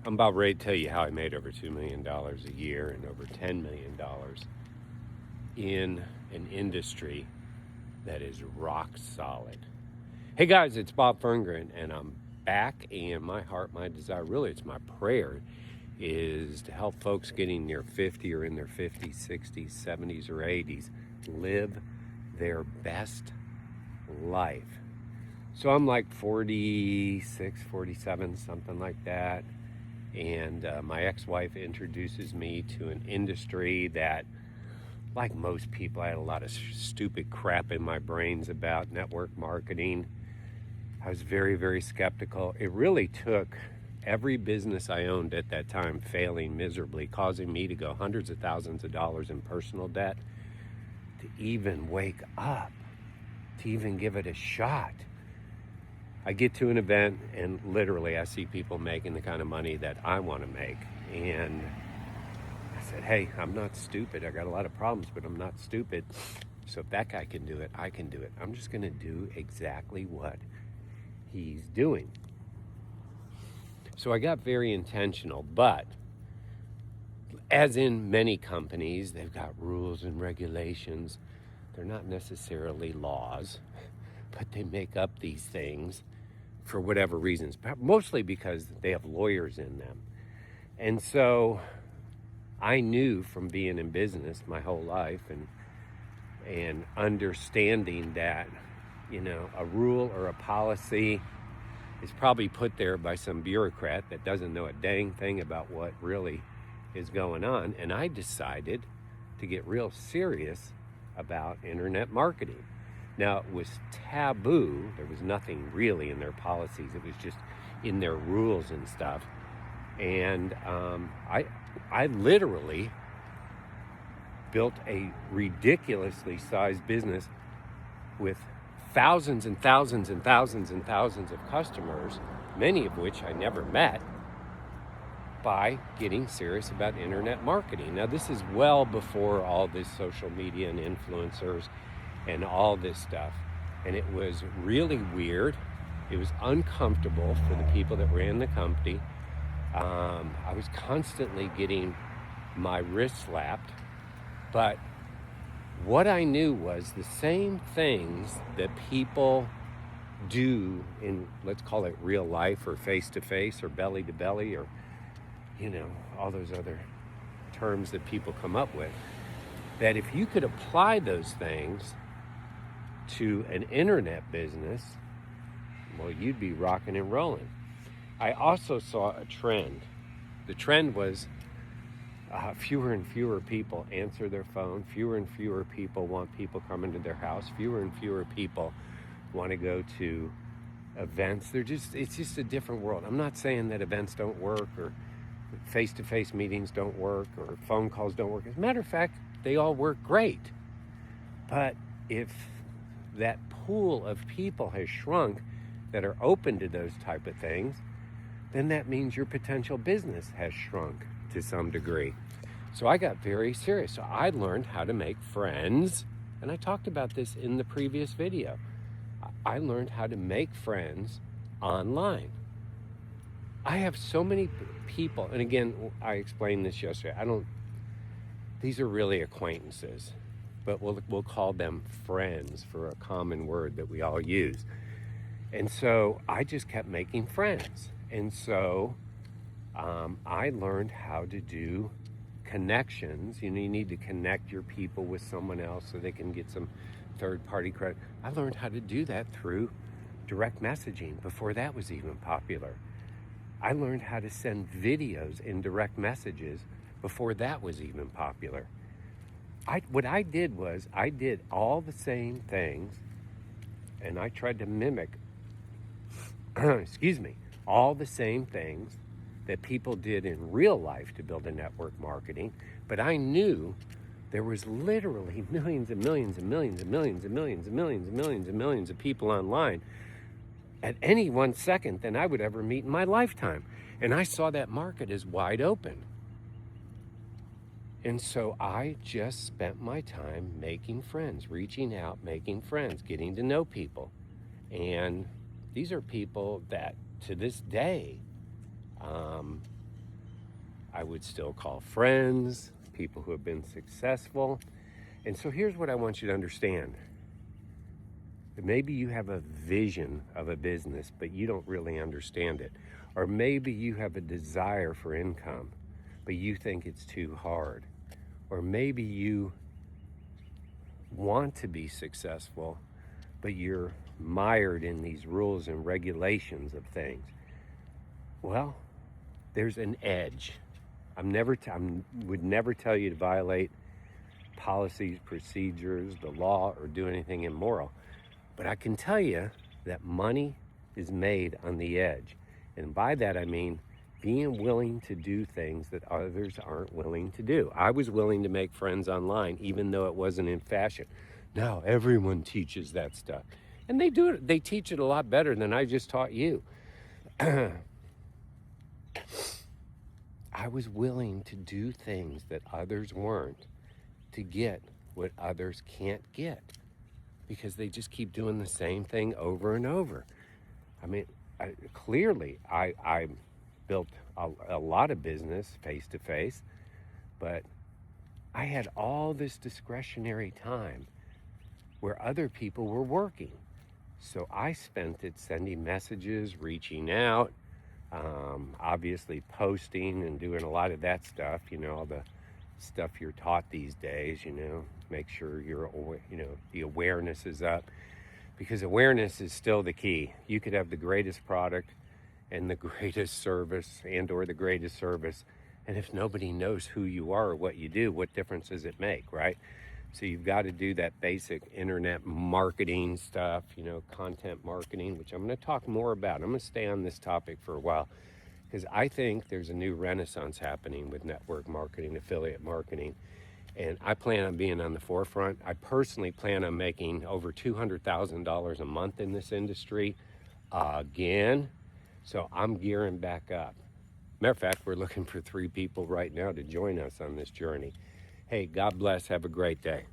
I'm about ready to tell you how I made over $2 million a year and over $10 million in an industry that is rock solid. Hey guys, it's Bob Ferngren, and I'm back. And my heart, my desire, really, it's my prayer, is to help folks getting near 50 or in their 50s, 60s, 70s, or 80s live their best life. So I'm like 46, 47, something like that. And my ex-wife introduces me to an industry that, like most people, I had a lot of stupid crap in my brains about network marketing. I was very, very skeptical. It really took every business I owned at that time failing miserably, causing me to go hundreds of thousands of dollars in personal debt to even wake up, to even give it a shot. I get to an event and literally I see people making the kind of money that I want to make. And I said, hey, I'm not stupid. I got a lot of problems, but I'm not stupid. So if that guy can do it, I can do it. I'm just going to do exactly what he's doing. So I got very intentional, but as in many companies, they've got rules and regulations. They're not necessarily laws, but they make up these things for whatever reasons, mostly because they have lawyers in them. And so I knew from being in business my whole life and understanding that, a rule or a policy is probably put there by some bureaucrat that doesn't know a dang thing about what really is going on. And I decided to get real serious about internet marketing. Now, it was taboo. There was nothing really in their policies. It was just in their rules and stuff. And I literally built a ridiculously sized business with thousands and thousands and thousands and thousands of customers, many of which I never met, by getting serious about internet marketing. Now, this is well before all this social media and influencers and all this stuff. And it was really weird. It was uncomfortable for the people that ran the company. I was constantly getting my wrist slapped. But what I knew was the same things that people do in, let's call it real life or face-to-face or belly-to-belly or, all those other terms that people come up with, that if you could apply those things to an internet business, well, you'd be rocking and rolling. I also saw a trend. The trend was fewer and fewer people answer their phone. Fewer and fewer people want people coming to their house. Fewer and fewer people want to go to events. It's just a different world. I'm not saying that events don't work or face-to-face meetings don't work or phone calls don't work. As a matter of fact, they all work great. But if that pool of people has shrunk that are open to those type of things, then that means your potential business has shrunk to some degree. So I got very serious. So I learned how to make friends, and I talked about this in the previous video. I learned how to make friends online. I have so many people, and again, I explained this yesterday. These are really acquaintances, but we'll call them friends for a common word that we all use. And so I just kept making friends. And so I learned how to do connections. You need to connect your people with someone else so they can get some third-party credit. I learned how to do that through direct messaging before that was even popular. I learned how to send videos in direct messages before that was even popular. What I did was I did all the same things, and I tried to mimic, all the same things that people did in real life to build a network marketing. But I knew there was literally millions and millions and millions and millions and millions and millions and millions and millions of people online at any 1 second than I would ever meet in my lifetime. And I saw that market as wide open. And so I just spent my time making friends, reaching out, making friends, getting to know people. And these are people that to this day I would still call friends, people who have been successful. And so here's what I want you to understand. Maybe you have a vision of a business, but you don't really understand it. Or maybe you have a desire for income, but you think it's too hard. Or maybe you want to be successful, but you're mired in these rules and regulations of things. Well, there's an edge. I would never tell you to violate policies, procedures, the law, or do anything immoral. But I can tell you that money is made on the edge. And by that I mean being willing to do things that others aren't willing to do. I was willing to make friends online even though it wasn't in fashion. Now everyone teaches that stuff. And they do it, they teach it a lot better than I just taught you. I was willing to do things that others weren't to get what others can't get, because they just keep doing the same thing over and over. I mean, clearly, I built a lot of business face-to-face, but I had all this discretionary time where other people were working. So I spent it sending messages, reaching out, obviously posting and doing a lot of that stuff, all the stuff you're taught these days, make sure the awareness is up, because awareness is still the key. You could have the greatest product and the greatest service or the greatest service, and if nobody knows who you are or what you do, what difference does it make, right? So you've got to do that basic internet marketing stuff, content marketing, which I'm going to talk more about. I'm going to stay on this topic for a while, because I think there's a new renaissance happening with network marketing, affiliate marketing, and I plan on being on the forefront. I personally plan on making over $200,000 a month in this industry again, so I'm gearing back up. Matter of fact, we're looking for 3 people right now to join us on this journey. Hey, God bless. Have a great day.